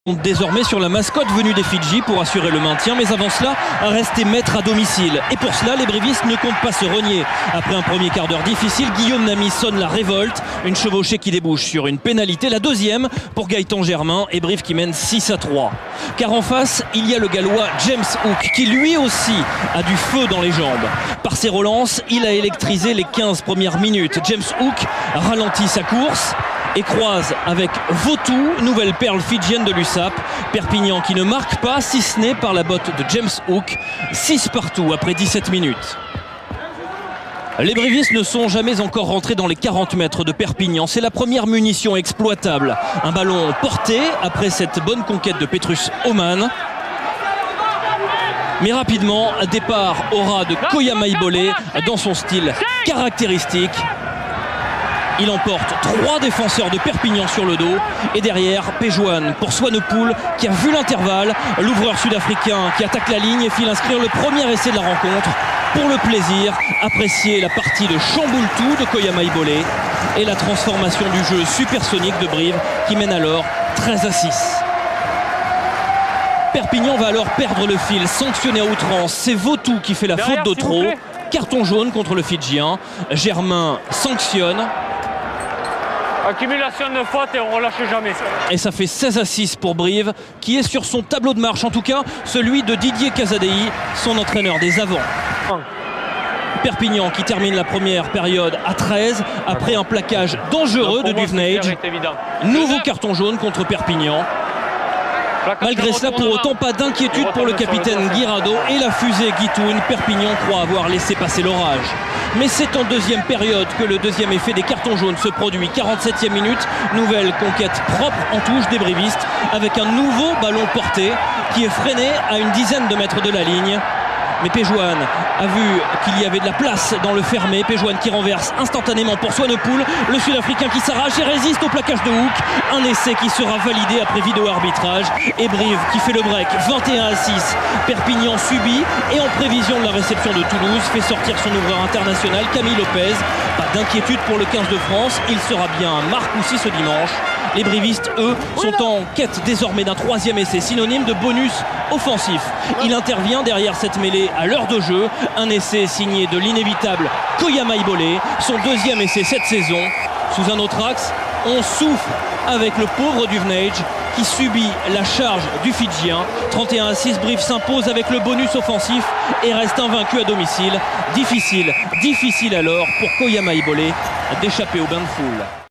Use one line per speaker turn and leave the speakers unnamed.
Désormais sur la mascotte venue des Fidji pour assurer le maintien, mais avant cela, rester maître à domicile. Et pour cela, les brévistes ne comptent pas se renier. Après un premier quart d'heure difficile, Guillaume Namy sonne la révolte. Une chevauchée qui débouche sur une pénalité, la deuxième pour Gaëtan Germain et Brive qui mène 6-3. Car en face, il y a le Gallois James Hook qui lui aussi a du feu dans les jambes. Par ses relances, il a électrisé les 15 premières minutes. James Hook ralentit sa course et croise avec Vautou, nouvelle perle fidjienne de l'USAP. Perpignan qui ne marque pas, si ce n'est par la botte de James Hook. 6 partout après 17 minutes. Les brévistes ne sont jamais encore rentrés dans les 40 mètres de Perpignan. C'est la première munition exploitable. Un ballon porté après cette bonne conquête de Petrus Oman. Mais rapidement, départ au ras de Koyama Ibolé dans son style caractéristique. Il emporte 3 défenseurs de Perpignan sur le dos. Et derrière, Péjoine pour Swanepoel qui a vu l'intervalle. L'ouvreur sud-africain qui attaque la ligne et file inscrire le premier essai de la rencontre. Pour le plaisir, apprécier la partie de chamboule-tout de Koyama Ibolé. Et la transformation du jeu supersonique de Brive qui mène alors 13-6. Perpignan va alors perdre le fil, sanctionné à outrance. C'est Vautou qui fait la faute de trop. Carton jaune contre le Fidjien. Germain sanctionne.
Accumulation de fautes et on ne relâche jamais.
Et ça fait 16-6 pour Brive, qui est sur son tableau de marche, en tout cas celui de Didier Casadei, son entraîneur des avants. Perpignan qui termine la première période à 13 après un plaquage dangereux de Duvenage. Nouveau carton jaune contre Perpignan. Malgré cela, pour autant, pas d'inquiétude pour le capitaine Guirado et la fusée Guitoun. Perpignan croit avoir laissé passer l'orage. Mais c'est en deuxième période que le deuxième effet des cartons jaunes se produit. 47e minute, nouvelle conquête propre en touche des brévistes avec un nouveau ballon porté qui est freiné à une dizaine de mètres de la ligne. Mais Péjoine a vu qu'il y avait de la place dans le fermé. Péjoine qui renverse instantanément pour Swanepoel. Le Sud-Africain qui s'arrache et résiste au plaquage de Hook. Un essai qui sera validé après vidéo arbitrage. Et Brive qui fait le break 21-6. Perpignan subit et en prévision de la réception de Toulouse fait sortir son ouvreur international Camille Lopez. Pas d'inquiétude pour le 15 de France. Il sera bien un Marcoussis ce dimanche. Les brivistes, eux, sont en quête désormais d'un 3e essai, synonyme de bonus offensif. Il intervient derrière cette mêlée à l'heure de jeu. Un essai signé de l'inévitable Koyama Ibolé, son 2e essai cette saison. Sous un autre axe, on souffle avec le pauvre Duvenage qui subit la charge du Fidjien. 31-6, Brive s'impose avec le bonus offensif et reste invaincu à domicile. Difficile alors pour Koyama Ibolé d'échapper au bain de foule.